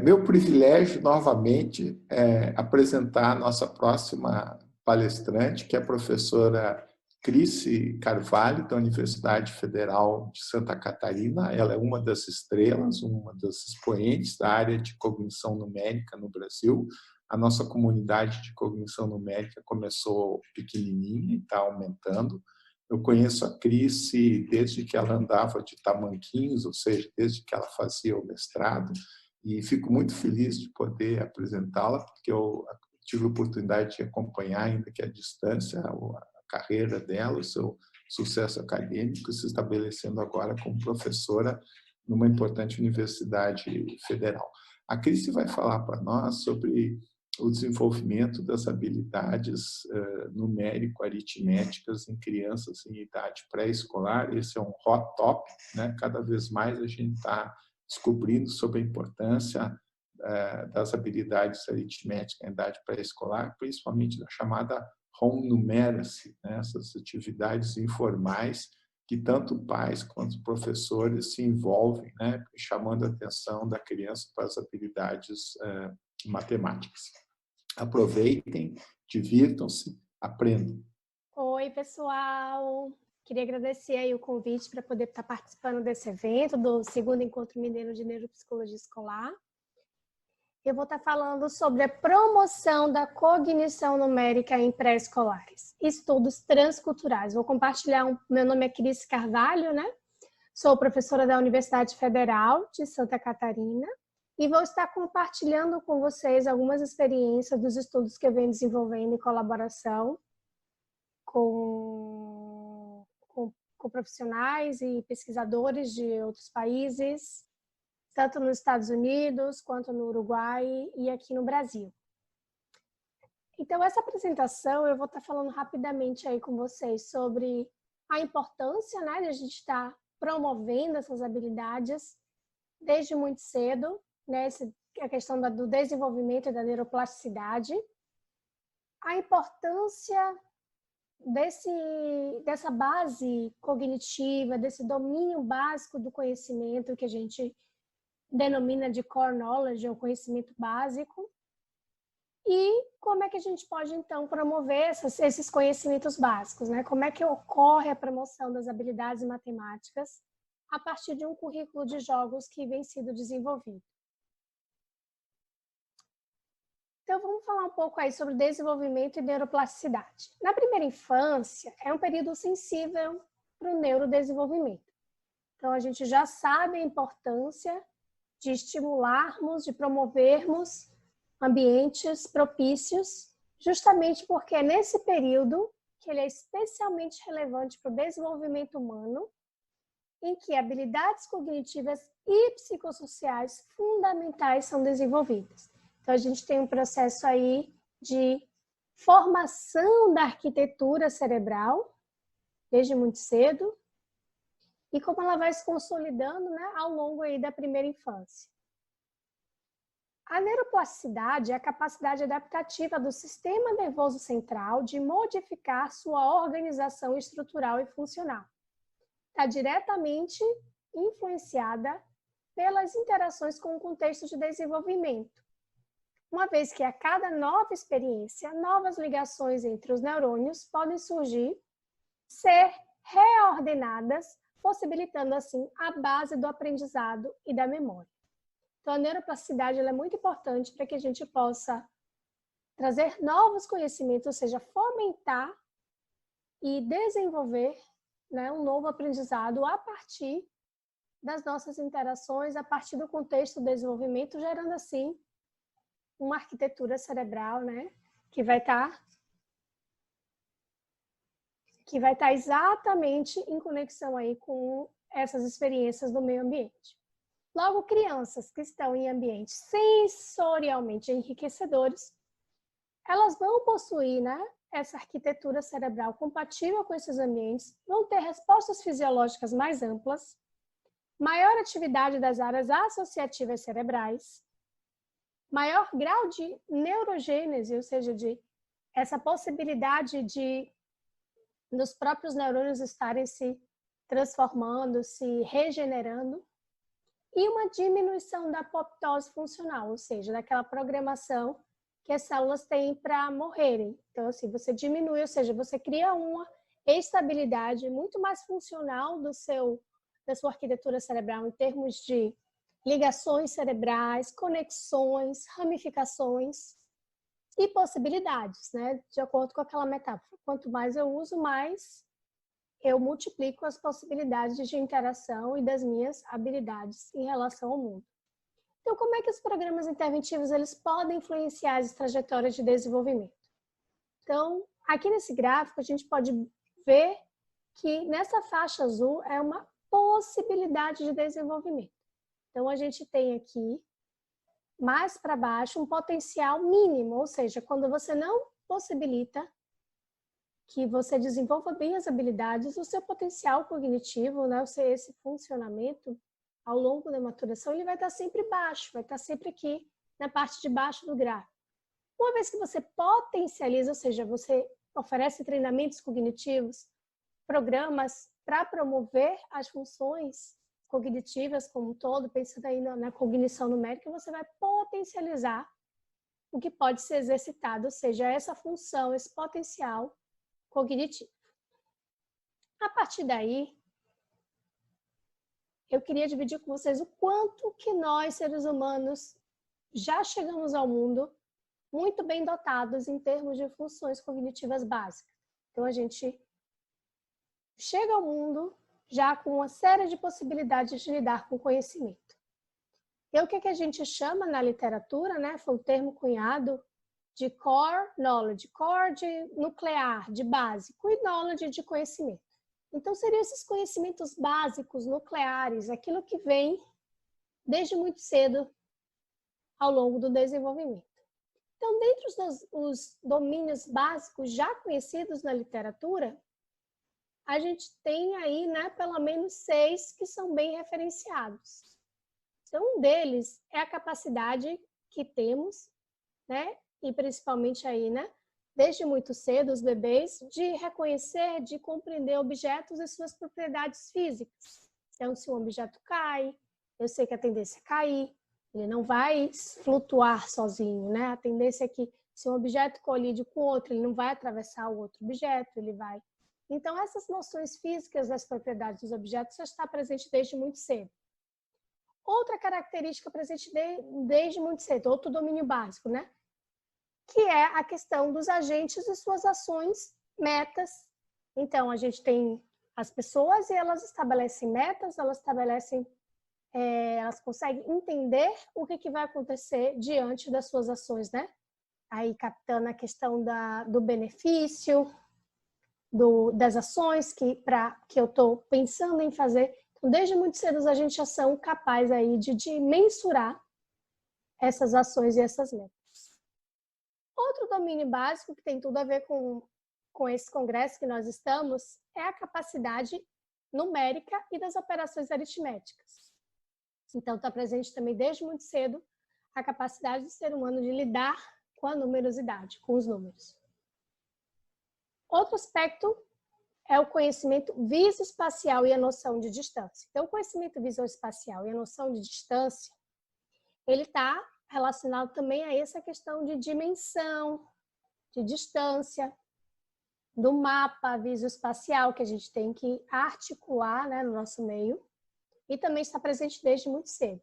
Meu privilégio, novamente, é apresentar a nossa próxima palestrante, que é a professora Cris Carvalho, da Universidade Federal de Santa Catarina. Ela é uma das estrelas, uma das expoentes da área de cognição numérica no Brasil. A nossa comunidade de cognição numérica começou pequenininha e está aumentando. Eu conheço a Cris desde que ela andava de tamanquinhos, ou seja, desde que ela fazia o mestrado, e fico muito feliz de poder apresentá-la, porque eu tive a oportunidade de acompanhar, ainda que à distância, a carreira dela, o seu sucesso acadêmico, se estabelecendo agora como professora numa importante universidade federal. A Cris vai falar para nós sobre o desenvolvimento das habilidades numérico-aritméticas em crianças em idade pré-escolar. Esse é um hot topic, né? Cada vez mais a gente está descobrindo sobre a importância das habilidades aritméticas em idade pré-escolar, principalmente da chamada home numeracy, né? Essas atividades informais que tanto pais quanto professores se envolvem, né? Chamando a atenção da criança para as habilidades matemáticas. Aproveitem, divirtam-se, aprendam. Oi, pessoal! Queria agradecer aí o convite para poder estar participando desse evento, do segundo Encontro Mineiro de Neuropsicologia Escolar. Eu vou estar falando sobre a promoção da cognição numérica em pré-escolares, estudos transculturais. Vou compartilhar, meu nome é Cris Carvalho, né? Sou professora da Universidade Federal de Santa Catarina e vou estar compartilhando com vocês algumas experiências dos estudos que eu venho desenvolvendo em colaboração com profissionais e pesquisadores de outros países, tanto nos Estados Unidos, quanto no Uruguai e aqui no Brasil. Então, essa apresentação eu vou estar falando rapidamente aí com vocês sobre a importância, né, de a gente estar promovendo essas habilidades desde muito cedo, né, a questão do desenvolvimento e da neuroplasticidade, a importância dessa base cognitiva, desse domínio básico do conhecimento que a gente denomina de core knowledge, ou conhecimento básico, e como é que a gente pode, então, promover esses conhecimentos básicos, né? Como é que ocorre a promoção das habilidades matemáticas a partir de um currículo de jogos que vem sendo desenvolvido. Então, vamos falar um pouco aí sobre desenvolvimento e neuroplasticidade. Na primeira infância, é um período sensível para o neurodesenvolvimento. Então, a gente já sabe a importância de estimularmos, de promovermos ambientes propícios, justamente porque é nesse período que ele é especialmente relevante para o desenvolvimento humano, em que habilidades cognitivas e psicossociais fundamentais são desenvolvidas. Então, a gente tem um processo aí de formação da arquitetura cerebral, desde muito cedo, e como ela vai se consolidando, né, ao longo aí da primeira infância. A neuroplasticidade é a capacidade adaptativa do sistema nervoso central de modificar sua organização estrutural e funcional. Está diretamente influenciada pelas interações com o contexto de desenvolvimento. Uma vez que a cada nova experiência, novas ligações entre os neurônios podem surgir, ser reordenadas, possibilitando assim a base do aprendizado e da memória. Então, a neuroplasticidade ela é muito importante para que a gente possa trazer novos conhecimentos, ou seja, fomentar e desenvolver, né, um novo aprendizado a partir das nossas interações, a partir do contexto do desenvolvimento, gerando assim uma arquitetura cerebral, né, que vai estar exatamente em conexão aí com essas experiências do meio ambiente. Logo, crianças que estão em ambientes sensorialmente enriquecedores, elas vão possuir, né, essa arquitetura cerebral compatível com esses ambientes, vão ter respostas fisiológicas mais amplas, maior atividade das áreas associativas cerebrais, maior grau de neurogênese, ou seja, de essa possibilidade de dos próprios neurônios estarem se transformando, se regenerando, e uma diminuição da apoptose funcional, ou seja, daquela programação que as células têm para morrerem. Então, assim, você diminui, ou seja, você cria uma estabilidade muito mais funcional da sua arquitetura cerebral em termos de ligações cerebrais, conexões, ramificações e possibilidades, né? De acordo com aquela metáfora. Quanto mais eu uso, mais eu multiplico as possibilidades de interação e das minhas habilidades em relação ao mundo. Então, como é que os programas interventivos eles podem influenciar as trajetórias de desenvolvimento? Então, aqui nesse gráfico, a gente pode ver que nessa faixa azul é uma possibilidade de desenvolvimento. Então, a gente tem aqui, mais para baixo, um potencial mínimo, ou seja, quando você não possibilita que você desenvolva bem as habilidades, o seu potencial cognitivo, né, esse funcionamento, ao longo da maturação, ele vai estar sempre baixo, vai estar sempre aqui na parte de baixo do gráfico. Uma vez que você potencializa, ou seja, você oferece treinamentos cognitivos, programas para promover as funções cognitivas como um todo, pensando aí na cognição numérica, você vai potencializar o que pode ser exercitado, ou seja, essa função, esse potencial cognitivo. A partir daí, eu queria dividir com vocês o quanto que nós, seres humanos, já chegamos ao mundo muito bem dotados em termos de funções cognitivas básicas. Então, a gente chega ao mundo já com uma série de possibilidades de lidar com conhecimento. E o que a gente chama na literatura, né, foi o termo cunhado de core knowledge, core de nuclear, de básico, e knowledge de conhecimento. Então, seriam esses conhecimentos básicos, nucleares, aquilo que vem desde muito cedo ao longo do desenvolvimento. Então, dentre os domínios básicos já conhecidos na literatura, a gente tem aí, né, pelo menos 6 que são bem referenciados. Então, um deles é a capacidade que temos, né, e principalmente aí, né, desde muito cedo, os bebês, de reconhecer, de compreender objetos e suas propriedades físicas. Então, se um objeto cai, eu sei que a tendência é cair, ele não vai flutuar sozinho, né? A tendência é que se um objeto colide com outro, ele não vai atravessar o outro objeto, ele vai... Então, essas noções físicas das propriedades dos objetos já está presente desde muito cedo. Outra característica presente desde muito cedo, outro domínio básico, né? Que é a questão dos agentes e suas ações, metas. Então, a gente tem as pessoas e elas estabelecem metas, elas conseguem entender o que vai acontecer diante das suas ações, né? Aí, captando a questão do benefício, das ações que eu estou pensando em fazer. Então, desde muito cedo, os agentes já são capazes aí de mensurar essas ações e essas metas. Outro domínio básico que tem tudo a ver com esse congresso que nós estamos é a capacidade numérica e das operações aritméticas. Então, está presente também desde muito cedo a capacidade do ser humano de lidar com a numerosidade, com os números. Outro aspecto é o conhecimento visoespacial e a noção de distância. Então, o conhecimento visoespacial e a noção de distância, ele está relacionado também a essa questão de dimensão, de distância, do mapa visoespacial que a gente tem que articular, né, no nosso meio, e também está presente desde muito cedo.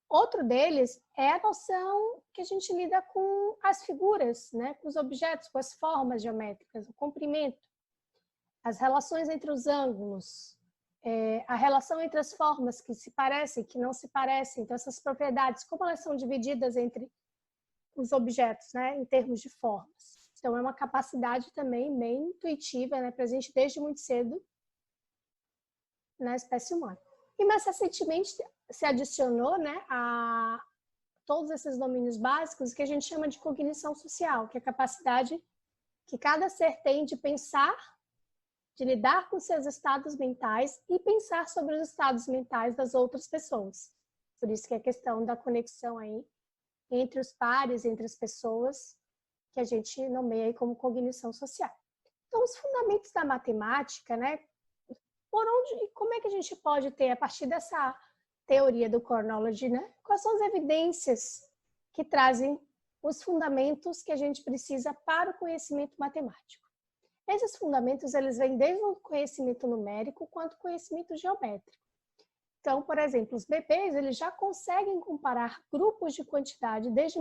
Outro deles é a noção que a gente lida com as figuras, né, com os objetos, com as formas geométricas, o comprimento, as relações entre os ângulos, a relação entre as formas que se parecem, que não se parecem, então essas propriedades, como elas são divididas entre os objetos, né, em termos de formas. Então é uma capacidade também bem intuitiva, né, presente desde muito cedo na espécie humana. E mais recentemente se adicionou, né, a todos esses domínios básicos que a gente chama de cognição social, que é a capacidade que cada ser tem de pensar, de lidar com seus estados mentais e pensar sobre os estados mentais das outras pessoas. Por isso que é a questão da conexão aí entre os pares, entre as pessoas, que a gente nomeia aí como cognição social. Então, os fundamentos da matemática, né? Como é que a gente pode ter, a partir teoria do core knowledge, né? Quais são as evidências que trazem os fundamentos que a gente precisa para o conhecimento matemático? Esses fundamentos, eles vêm desde o conhecimento numérico quanto o conhecimento geométrico. Então, por exemplo, os bebês, eles já conseguem comparar grupos de quantidade desde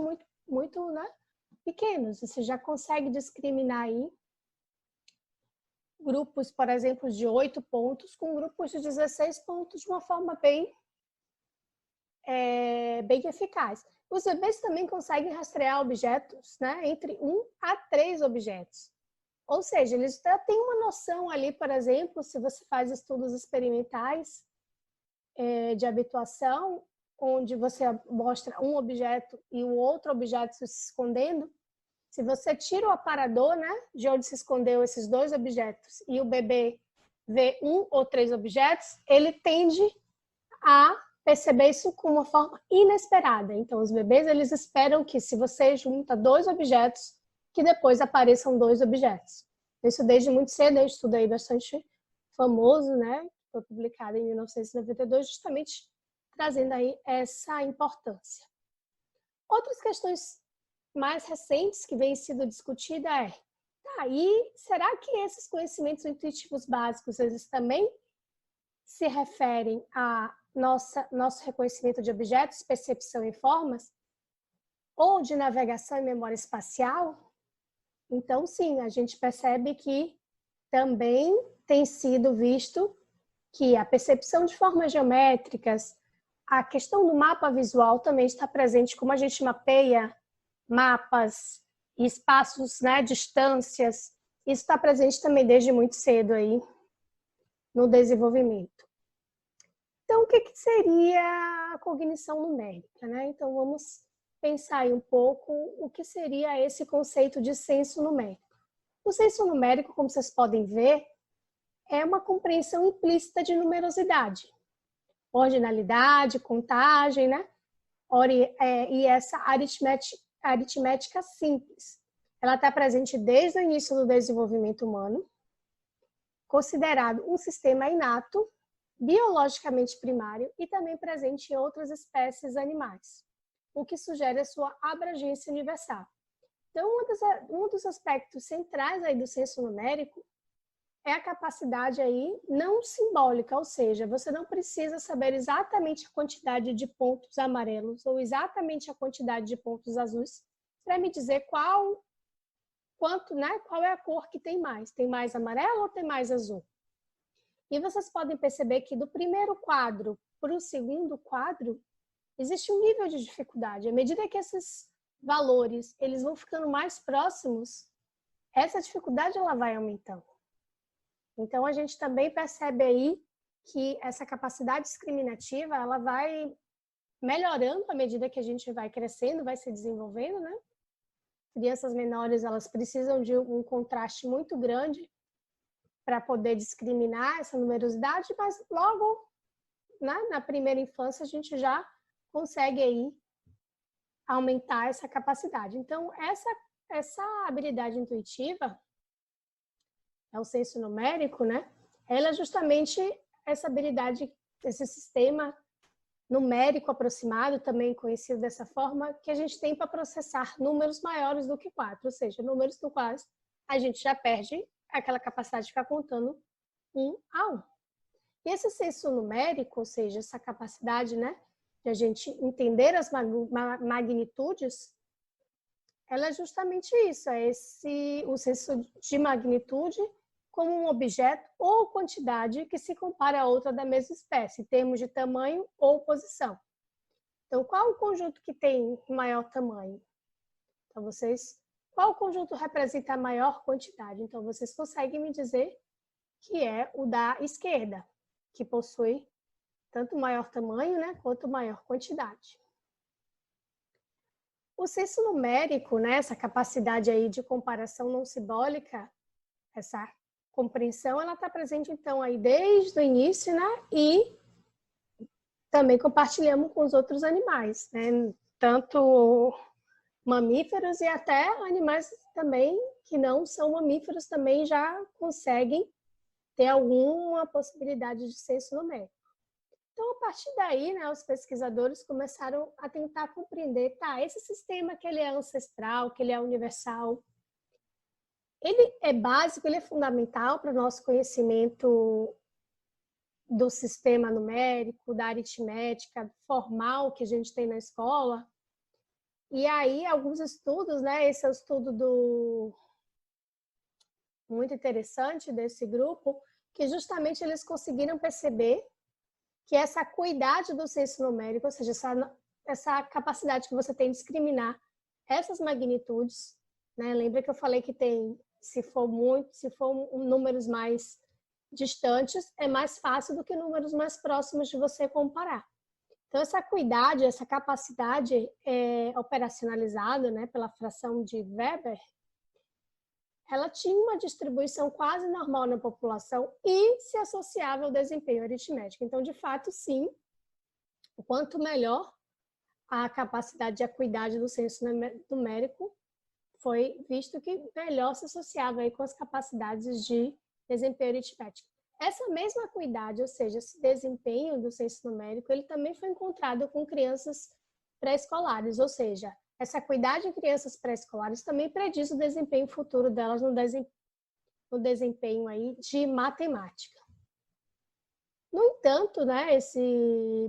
muito, né, pequenos. Você já consegue discriminar aí grupos, por exemplo, de 8 pontos com grupos de 16 pontos de uma forma bem eficaz. Os bebês também conseguem rastrear objetos, né, entre 1 a 3 objetos. Ou seja, eles já têm uma noção ali, por exemplo, se você faz estudos experimentais de habituação, onde você mostra um objeto e o outro objeto se escondendo, se você tira o aparador, né, de onde se escondeu esses dois objetos e o bebê vê 1 ou 3 objetos, ele tende a perceber isso com uma forma inesperada. Então, os bebês, eles esperam que se você junta 2 objetos, que depois apareçam 2 objetos. Isso desde muito cedo, é um estudo aí bastante famoso, né? Foi publicado em 1992, justamente trazendo aí essa importância. Outras questões mais recentes que vêm sendo discutida e será que esses conhecimentos intuitivos básicos, eles também se referem a nosso reconhecimento de objetos, percepção e formas, ou de navegação e memória espacial? Então, sim, a gente percebe que também tem sido visto que a percepção de formas geométricas, a questão do mapa visual também está presente, como a gente mapeia mapas e espaços, né, distâncias, isso está presente também desde muito cedo aí no desenvolvimento. Então, o que seria a cognição numérica, né? Então, vamos pensar aí um pouco o que seria esse conceito de senso numérico. O senso numérico, como vocês podem ver, é uma compreensão implícita de numerosidade, ordinalidade, contagem, né? E essa aritmética simples. Ela está presente desde o início do desenvolvimento humano, considerado um sistema inato, biologicamente primário e também presente em outras espécies animais, o que sugere a sua abrangência universal. Então, um dos aspectos centrais aí do senso numérico é a capacidade aí não simbólica, ou seja, você não precisa saber exatamente a quantidade de pontos amarelos ou exatamente a quantidade de pontos azuis para me dizer qual é a cor que tem mais. Tem mais amarelo ou tem mais azul? E vocês podem perceber que do primeiro quadro para o segundo quadro, existe um nível de dificuldade. À medida que esses valores eles vão ficando mais próximos, essa dificuldade ela vai aumentando. Então, a gente também percebe aí que essa capacidade discriminativa ela vai melhorando à medida que a gente vai crescendo, vai se desenvolvendo, né? Crianças menores, elas precisam de um contraste muito grande para poder discriminar essa numerosidade, mas logo, né, na primeira infância a gente já consegue aí aumentar essa capacidade. Então, essa habilidade intuitiva, é o senso numérico, né? Ela é justamente essa habilidade, esse sistema numérico aproximado, também conhecido dessa forma, que a gente tem para processar números maiores do que 4, ou seja, números no quais a gente já perde aquela capacidade de ficar contando 1 a 1. E esse senso numérico, ou seja, essa capacidade, né, de a gente entender as magnitudes, ela é justamente isso, o senso de magnitude como um objeto ou quantidade que se compara a outra da mesma espécie, em termos de tamanho ou posição. Então, qual o conjunto que tem maior tamanho? Então, qual conjunto representa a maior quantidade? Então, vocês conseguem me dizer que é o da esquerda, que possui tanto maior tamanho, né, quanto maior quantidade. O senso numérico, né, essa capacidade aí de comparação não simbólica, essa compreensão, ela está presente, então, aí desde o início, né, e também compartilhamos com os outros animais, né, tanto mamíferos e até animais também que não são mamíferos também já conseguem ter alguma possibilidade de senso numérico. Então, a partir daí, né, os pesquisadores começaram a tentar compreender, tá, esse sistema que ele é ancestral, que ele é universal, ele é básico, ele é fundamental para o nosso conhecimento do sistema numérico, da aritmética formal que a gente tem na escola. E aí, alguns estudos, né, esse é o estudo muito interessante desse grupo, que justamente eles conseguiram perceber que essa acuidade do senso numérico, ou seja, essa capacidade que você tem de discriminar essas magnitudes, né? Lembra que eu falei que tem, se for números mais distantes, é mais fácil do que números mais próximos de você comparar. Então, essa acuidade, essa capacidade operacionalizada, né, pela fração de Weber, ela tinha uma distribuição quase normal na população e se associava ao desempenho aritmético. Então, de fato, sim, quanto melhor a capacidade de acuidade do senso numérico, foi visto que melhor se associava aí com as capacidades de desempenho aritmético. Essa mesma acuidade, ou seja, esse desempenho do senso numérico, ele também foi encontrado com crianças pré-escolares, ou seja, essa acuidade em crianças pré-escolares também prediz o desempenho futuro delas no desempenho aí de matemática. No entanto, né, esse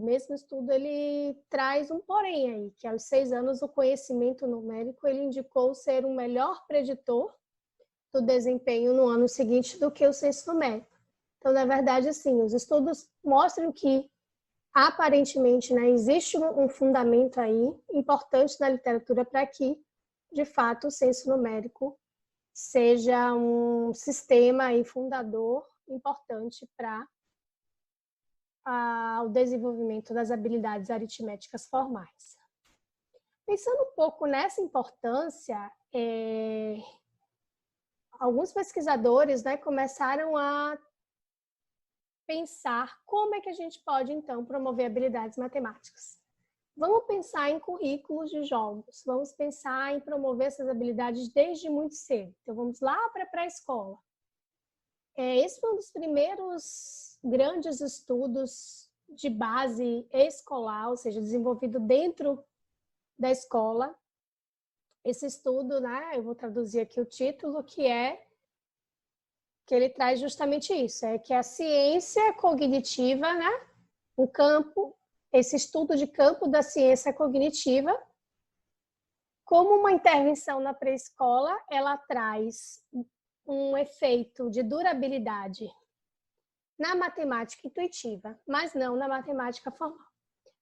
mesmo estudo ele traz um porém aí, que aos 6 anos o conhecimento numérico ele indicou ser um melhor preditor do desempenho no ano seguinte do que o senso numérico. Então, na verdade, assim, os estudos mostram que aparentemente, né, existe um fundamento aí importante na literatura para que, de fato, o senso numérico seja um sistema aí fundador importante para o desenvolvimento das habilidades aritméticas formais. Pensando um pouco nessa importância, alguns pesquisadores, né, começaram a pensar como é que a gente pode, então, promover habilidades matemáticas. Vamos pensar em currículos de jogos, vamos pensar em promover essas habilidades desde muito cedo. Então, vamos lá para a pré-escola. Esse foi um dos primeiros grandes estudos de base escolar, ou seja, desenvolvido dentro da escola. Esse estudo, né, eu vou traduzir aqui o título, que ele traz justamente isso, que a ciência cognitiva, né, esse estudo de campo da ciência cognitiva, como uma intervenção na pré-escola, ela traz um efeito de durabilidade na matemática intuitiva, mas não na matemática formal.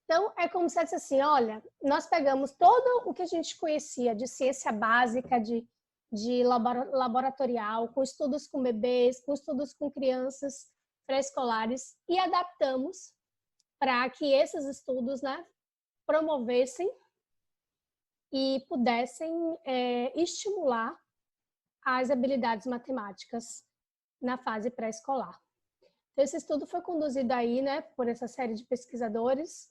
Então, é como se fosse assim, olha, nós pegamos todo o que a gente conhecia de ciência básica, de laboratorial, com estudos com bebês, com estudos com crianças pré-escolares e adaptamos para que esses estudos, né, promovessem e pudessem estimular as habilidades matemáticas na fase pré-escolar. Então, esse estudo foi conduzido aí, né, por essa série de pesquisadores,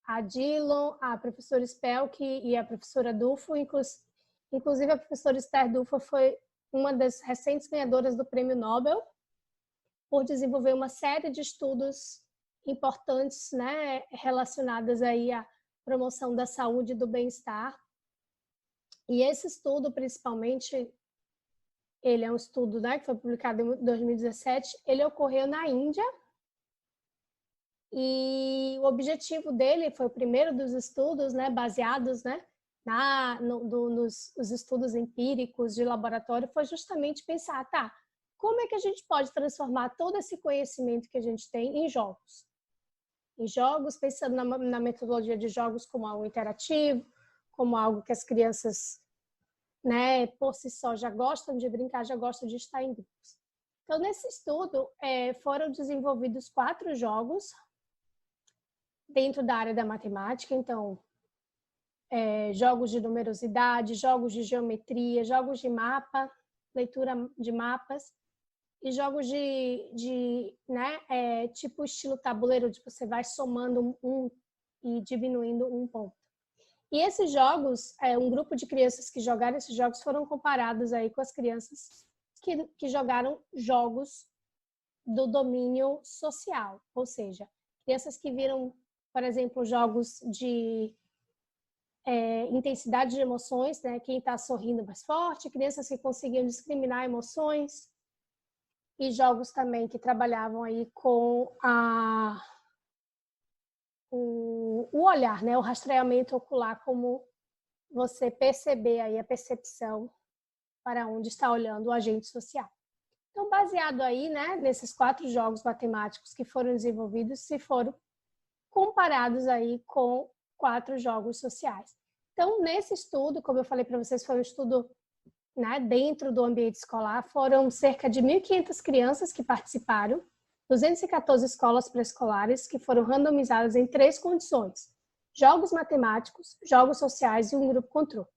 a Dillon, a professora Spelk e a professora Dufo. Inclusive, a professora Esther Dufo foi uma das recentes ganhadoras do Prêmio Nobel por desenvolver uma série de estudos importantes, né, relacionadas aí à promoção da saúde e do bem-estar. E esse estudo, principalmente, ele é um estudo, né, que foi publicado em 2017, ele ocorreu na Índia, e o objetivo dele foi o primeiro dos estudos, né, baseados, né, nos estudos empíricos de laboratório, foi justamente pensar, tá, como é que a gente pode transformar todo esse conhecimento que a gente tem em jogos? Em jogos, pensando na metodologia de jogos como algo interativo, como algo que as crianças, né, por si só já gostam de brincar, já gostam de estar em grupos. Então, nesse estudo, foram desenvolvidos 4 jogos dentro da área da matemática. Então, jogos de numerosidade, jogos de geometria, jogos de mapa, leitura de mapas, e jogos né, tipo estilo tabuleiro, de você vai somando e diminuindo um ponto. E esses jogos, um grupo de crianças que jogaram esses jogos foram comparados aí com as crianças que jogaram jogos do domínio social, ou seja, crianças que viram, por exemplo, jogos de intensidade de emoções, né? Quem está sorrindo mais forte, crianças que conseguiam discriminar emoções, e jogos também que trabalhavam aí com o olhar, né? O rastreamento ocular, como você perceber aí a percepção para onde está olhando o agente social. Então, baseado aí, né, nesses 4 jogos matemáticos que foram desenvolvidos, se foram comparados aí com 4 jogos sociais. Então, nesse estudo, como eu falei para vocês, foi um estudo, né, dentro do ambiente escolar, foram cerca de 1.500 crianças que participaram, 214 escolas pré-escolares que foram randomizadas em 3 condições: jogos matemáticos, jogos sociais e um grupo controle.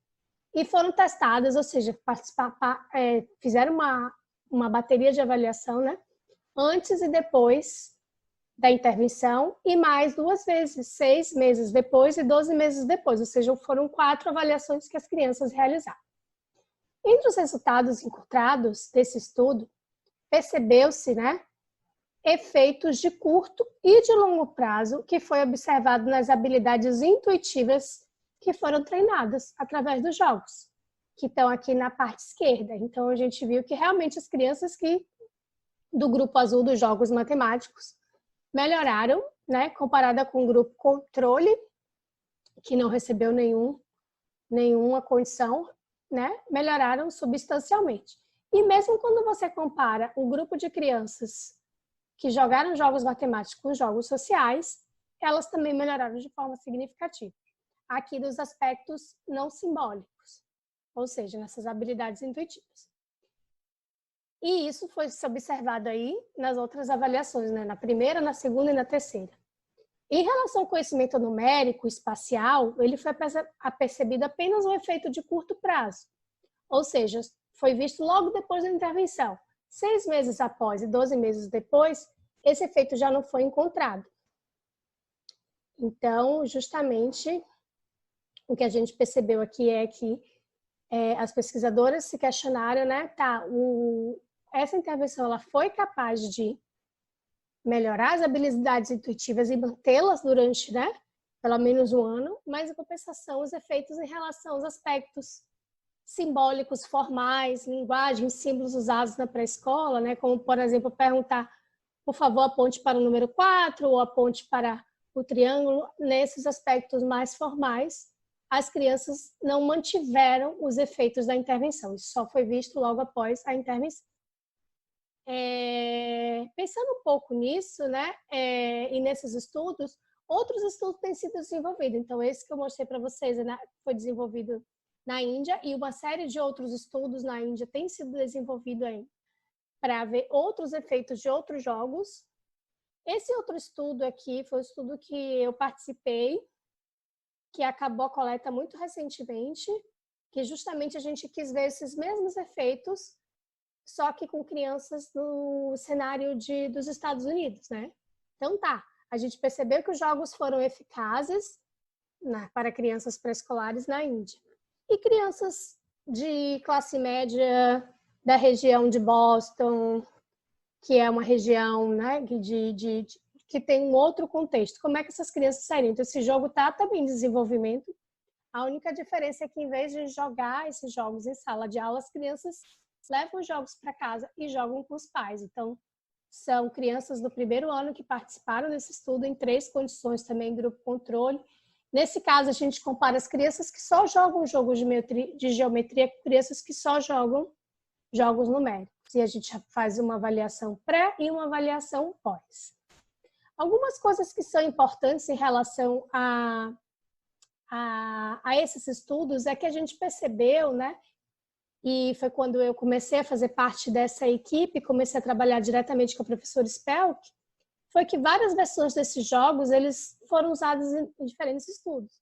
E foram testadas, ou seja, fizeram uma bateria de avaliação, né, antes e depois da intervenção, e mais 2 vezes, 6 meses depois e 12 meses depois, ou seja, foram 4 avaliações que as crianças realizaram. Entre os resultados encontrados desse estudo, percebeu-se, né, efeitos de curto e de longo prazo que foi observado nas habilidades intuitivas que foram treinadas através dos jogos, que estão aqui na parte esquerda. Então, a gente viu que realmente as crianças do grupo azul dos jogos matemáticos melhoraram, né, comparada com o grupo controle, que não recebeu nenhuma condição, né, melhoraram substancialmente. E mesmo quando você compara o grupo de crianças que jogaram jogos matemáticos com jogos sociais, elas também melhoraram de forma significativa. Aqui dos aspectos não simbólicos, ou seja, nessas habilidades intuitivas. E isso foi observado aí nas outras avaliações, né? Na primeira, na segunda e na terceira. Em relação ao conhecimento numérico, espacial, ele foi percebido apenas um efeito de curto prazo, ou seja, foi visto logo depois da intervenção. 6 meses após e 12 meses depois, esse efeito já não foi encontrado. Então, justamente, o que a gente percebeu aqui é que as pesquisadoras se questionaram, né? Essa intervenção ela foi capaz de melhorar as habilidades intuitivas e mantê-las durante, né, pelo menos 1 ano, mas, em compensação, os efeitos em relação aos aspectos simbólicos, formais, linguagem, símbolos usados na pré-escola, né, como, por exemplo, perguntar, por favor, aponte para o número 4 ou aponte para o triângulo. Nesses aspectos mais formais, as crianças não mantiveram os efeitos da intervenção. Isso só foi visto logo após a intervenção. Pensando um pouco nisso, né, e nesses estudos, outros estudos têm sido desenvolvidos. Então, esse que eu mostrei para vocês, né, foi desenvolvido na Índia, e uma série de outros estudos na Índia tem sido desenvolvido aí para ver outros efeitos de outros jogos. Esse outro estudo aqui foi um estudo que eu participei, que acabou a coleta muito recentemente, que justamente a gente quis ver esses mesmos efeitos, só que com crianças no cenário dos Estados Unidos, né? Então tá, a gente percebeu que os jogos foram eficazes, né, para crianças pré-escolares na Índia. E crianças de classe média da região de Boston, que é uma região, né, que tem um outro contexto. Como é que essas crianças saíram? Então, esse jogo está também em desenvolvimento. A única diferença é que, em vez de jogar esses jogos em sala de aula, as crianças levam os jogos para casa e jogam com os pais. Então, são crianças do primeiro ano que participaram desse estudo em 3 condições também, grupo controle. Nesse caso, a gente compara as crianças que só jogam jogos de geometria com crianças que só jogam jogos numéricos. E a gente faz uma avaliação pré e uma avaliação pós. Algumas coisas que são importantes em relação a esses estudos é que a gente percebeu, né? E foi quando eu comecei a fazer parte dessa equipe, comecei a trabalhar diretamente com a professora Spelk, foi que várias versões desses jogos eles foram usados em diferentes estudos.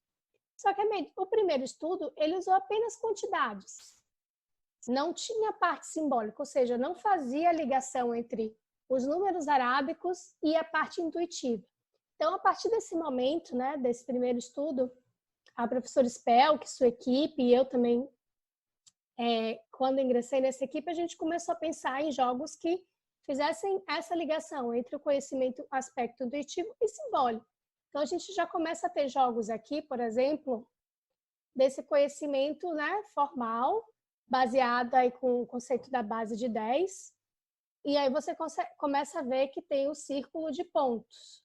Só que o primeiro estudo, ele usou apenas quantidades. Não tinha parte simbólica, ou seja, não fazia ligação entre os números arábicos e a parte intuitiva. Então, a partir desse momento, né, desse primeiro estudo, a professora Spelk, sua equipe, e eu também, quando ingressei nessa equipe, a gente começou a pensar em jogos que fizessem essa ligação entre o conhecimento, aspecto intuitivo e simbólico. Então, a gente já começa a ter jogos aqui, por exemplo, desse conhecimento, né, formal, baseado aí com o conceito da base de 10. E aí você começa a ver que tem o círculo de pontos.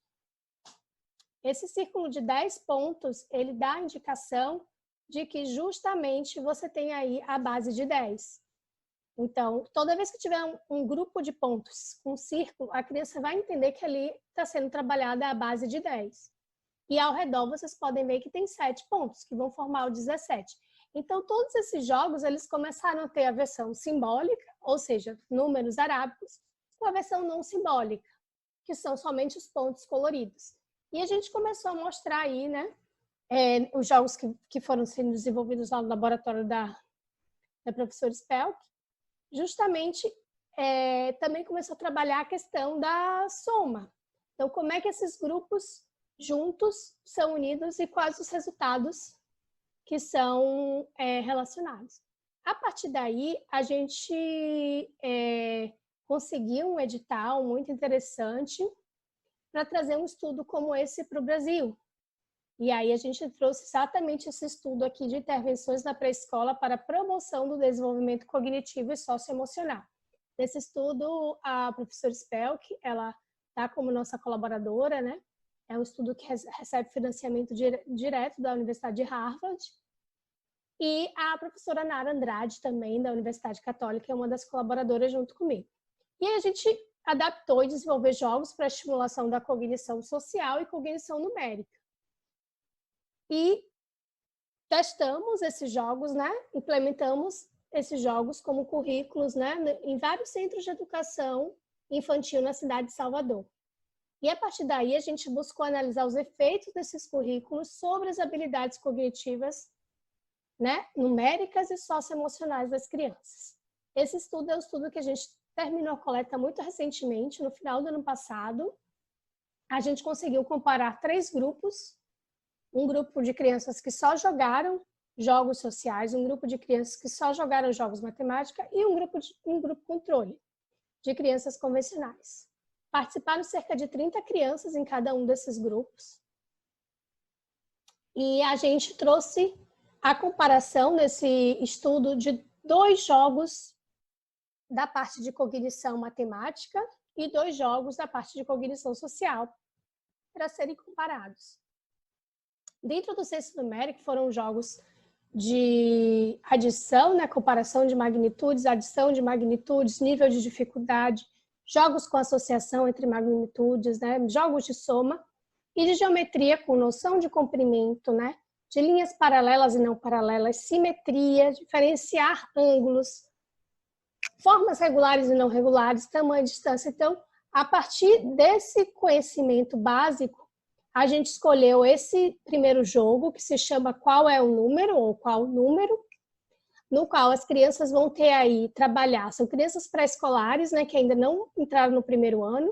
Esse círculo de 10 pontos, ele dá a indicação de que justamente você tem aí a base de 10. Então, toda vez que tiver um grupo de pontos, um círculo, a criança vai entender que ali está sendo trabalhada a base de 10. E ao redor vocês podem ver que tem 7 pontos, que vão formar o 17. Então, todos esses jogos, eles começaram a ter a versão simbólica, ou seja, números arábicos, com a versão não simbólica, que são somente os pontos coloridos. E a gente começou a mostrar aí, né, os jogos que foram sendo desenvolvidos lá no laboratório da professora Spelk, justamente também começou a trabalhar a questão da soma. Então, como é que esses grupos juntos são unidos e quais os resultados que são relacionados. A partir daí, a gente conseguiu um edital muito interessante para trazer um estudo como esse para o Brasil. E aí a gente trouxe exatamente esse estudo aqui de intervenções na pré-escola para a promoção do desenvolvimento cognitivo e socioemocional. Nesse estudo, a professora Spelk, ela está como nossa colaboradora, né? É um estudo que recebe financiamento direto da Universidade de Harvard. E a professora Nara Andrade, também, da Universidade Católica, é uma das colaboradoras junto comigo. E aí a gente adaptou e desenvolveu jogos para estimulação da cognição social e cognição numérica. E testamos esses jogos, né? Implementamos esses jogos como currículos, né? Em vários centros de educação infantil na cidade de Salvador. E a partir daí a gente buscou analisar os efeitos desses currículos sobre as habilidades cognitivas, né, numéricas e socioemocionais das crianças. Esse estudo é um estudo que a gente terminou a coleta muito recentemente, no final do ano passado. A gente conseguiu comparar 3 grupos, um grupo de crianças que só jogaram jogos sociais, um grupo de crianças que só jogaram jogos matemática e um grupo controle de crianças convencionais. Participaram cerca de 30 crianças em cada um desses grupos. E a gente trouxe a comparação nesse estudo de 2 jogos da parte de cognição matemática e 2 jogos da parte de cognição social para serem comparados. Dentro do senso numérico foram jogos de adição, né, comparação de magnitudes, adição de magnitudes, nível de dificuldade, jogos com associação entre magnitudes, né, jogos de soma e de geometria com noção de comprimento, né, de linhas paralelas e não paralelas, simetria, diferenciar ângulos, formas regulares e não regulares, tamanho e distância. Então, a partir desse conhecimento básico, a gente escolheu esse primeiro jogo, que se chama Qual é o Número, ou Qual Número, no qual as crianças vão ter aí, trabalhar, são crianças pré-escolares, né, que ainda não entraram no primeiro ano,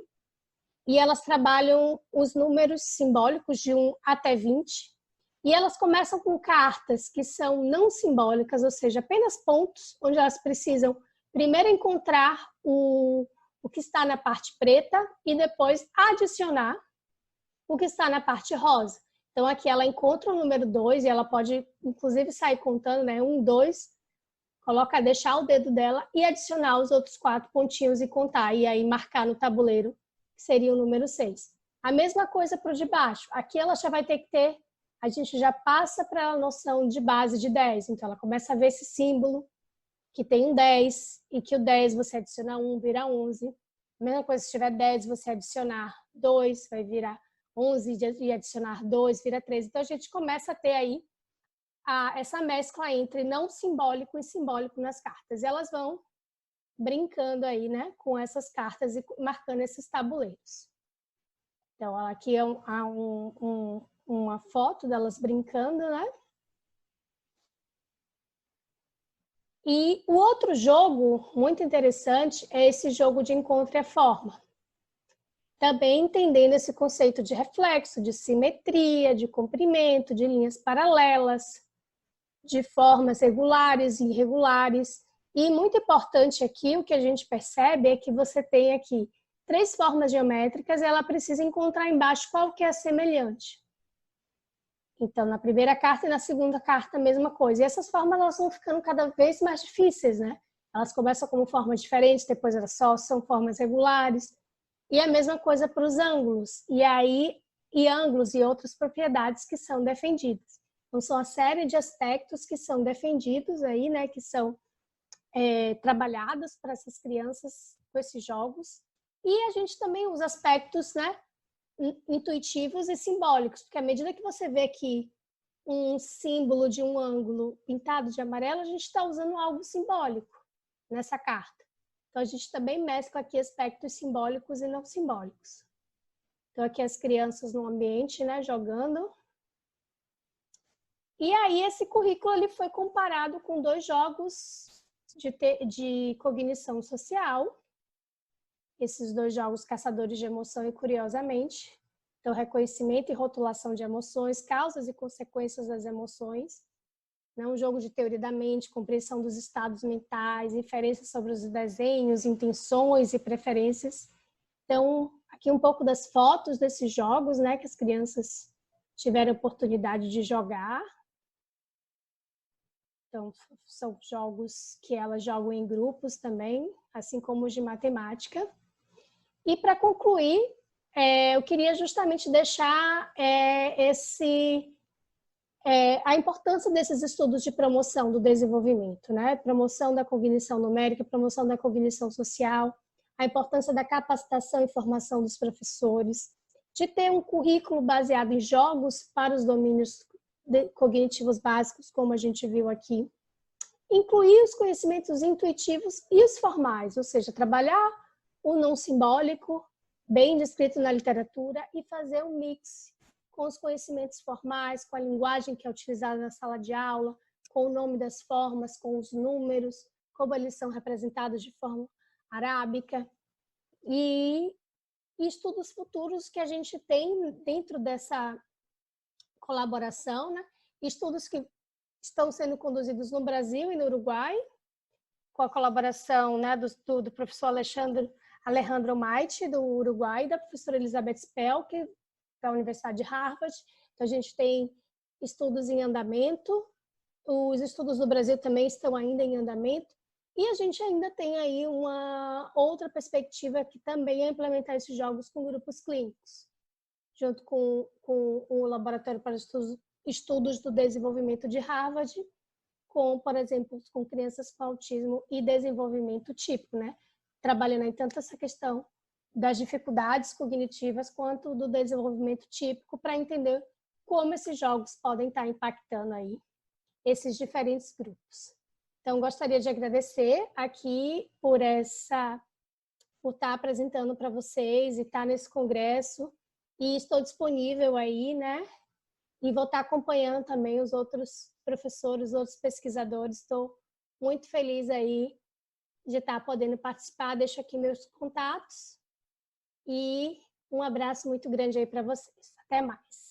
e elas trabalham os números simbólicos de 1 até 20, e elas começam com cartas que são não simbólicas, ou seja, apenas pontos, onde elas precisam primeiro encontrar o que está na parte preta e depois adicionar o que está na parte rosa. Então, aqui ela encontra o número 2 e ela pode, inclusive, sair contando, né? 1, 2, deixar o dedo dela e adicionar os outros 4 pontinhos e contar. E aí marcar no tabuleiro, que seria o número 6. A mesma coisa para o de baixo. Aqui ela já vai ter que ter, a gente já passa para a noção de base de 10. Então, ela começa a ver esse símbolo, que tem um 10, e que o 10 você adiciona 1, vira 11. A mesma coisa, se tiver 10, você adicionar 2, vai virar 11, e adicionar 2, vira 13. Então, a gente começa a ter aí essa mescla entre não simbólico e simbólico nas cartas. E elas vão brincando aí, né, com essas cartas e marcando esses tabuleiros. Então, aqui é uma foto delas brincando, né? E o outro jogo muito interessante é esse jogo de encontro e a forma. Também entendendo esse conceito de reflexo, de simetria, de comprimento, de linhas paralelas, de formas regulares e irregulares. E muito importante aqui, o que a gente percebe é que você tem aqui 3 formas geométricas e ela precisa encontrar embaixo qual que é a semelhante. Então, na primeira carta e na segunda carta, a mesma coisa. E essas formas elas vão ficando cada vez mais difíceis, né? Elas começam como formas diferentes, depois elas só são formas regulares. E a mesma coisa para os ângulos. E ângulos e outras propriedades que são defendidas. Então, são a série de aspectos que são defendidos aí, né? Que são trabalhados para essas crianças com esses jogos. E a gente também usa aspectos, né, intuitivos e simbólicos, porque à medida que você vê aqui um símbolo de um ângulo pintado de amarelo, a gente está usando algo simbólico nessa carta. Então, a gente também mescla aqui aspectos simbólicos e não simbólicos. Então, aqui as crianças no ambiente, né, jogando. E aí, esse currículo ele foi comparado com 2 jogos de cognição social. Esses 2 jogos, Caçadores de Emoção e Curiosamente. Então, reconhecimento e rotulação de emoções, causas e consequências das emoções. Um jogo de teoria da mente, compreensão dos estados mentais, inferências sobre os desenhos, intenções e preferências. Então, aqui um pouco das fotos desses jogos, né, que as crianças tiveram oportunidade de jogar. Então, são jogos que elas jogam em grupos também, assim como os de matemática. E, para concluir, eu queria justamente deixar a importância desses estudos de promoção do desenvolvimento, né? Promoção da cognição numérica, promoção da cognição social, a importância da capacitação e formação dos professores, de ter um currículo baseado em jogos para os domínios cognitivos básicos, como a gente viu aqui. Incluir os conhecimentos intuitivos e os formais, ou seja, trabalhar o não simbólico, bem descrito na literatura, e fazer um mix com os conhecimentos formais, com a linguagem que é utilizada na sala de aula, com o nome das formas, com os números, como eles são representados de forma arábica, e estudos futuros que a gente tem dentro dessa colaboração, né? Estudos que estão sendo conduzidos no Brasil e no Uruguai, com a colaboração, né, do professor Alejandro Maite, do Uruguai, e da professora Elizabeth Spelk, da Universidade de Harvard. Então, a gente tem estudos em andamento, os estudos do Brasil também estão ainda em andamento, e a gente ainda tem aí uma outra perspectiva que também é implementar esses jogos com grupos clínicos, junto com o Laboratório para Estudos do Desenvolvimento de Harvard, com, por exemplo, com crianças com autismo e desenvolvimento típico, né? Trabalhando aí tanto essa questão das dificuldades cognitivas quanto do desenvolvimento típico, para entender como esses jogos podem estar impactando aí esses diferentes grupos. Então, gostaria de agradecer aqui por estar apresentando para vocês e estar nesse congresso, e estou disponível aí, né? E vou estar acompanhando também os outros professores, os outros pesquisadores. Estou muito feliz aí de estar podendo participar. Deixo aqui meus contatos e um abraço muito grande aí para vocês. Até mais.